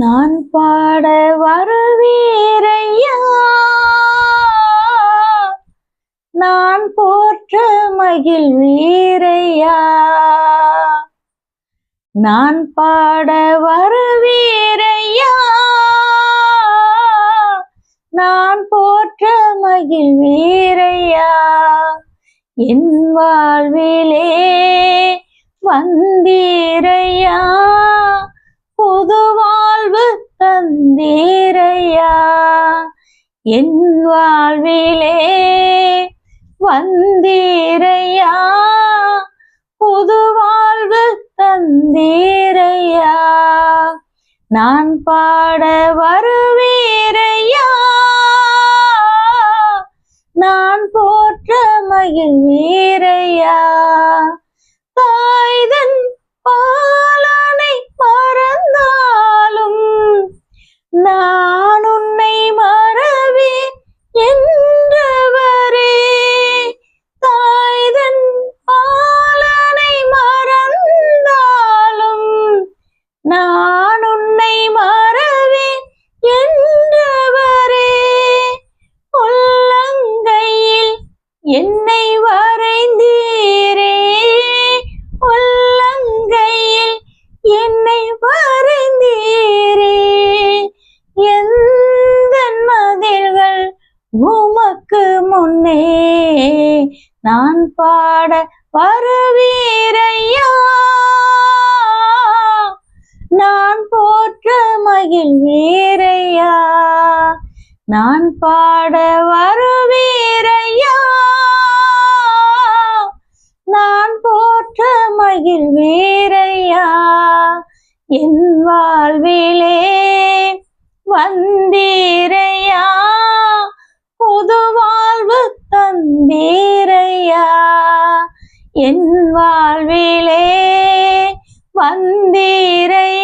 நான் பாட வருவீரையா, நான் போற்ற மகிழ்வீரையா. நான் பாட வருவீரையா, நான் போற்ற மகிழ்வீரையா. என் வாழ்விலே வந்தீரையா, புது வாழ்வு தந்தீரையா. என் வாழ்விலே வந்தீரையா, புது வாழ்வு தந்தீரையா. நான் பாட வருவீரையா, நான் போற்ற மகிழ்வீரையா. தாய்தன் பாலனை மறந்தாலும் நான் உன்னை மறவே என்றவரே. தாய்தன் பாலனை மறந்தாலும் நான் உன்னை மறவே என்றவரே. உள்ளங்கையில் என்னை வரைந்தீரே, உள்ளங்கையில் என்னை வரைந்தீரே. எந்த மதில்கள் உமக்கு முன்னே நான் பாட வருவீரையா, நான் போற்ற மகிழ்வீரையா. நான் பாட வருவீரையா, நான் போற்ற மகிழ்வீரையா. என் வாழ்விலே வந்தீரையா, புது வாழ்வு தந்தீரையா. என் வாழ்விலே வந்தீரையா,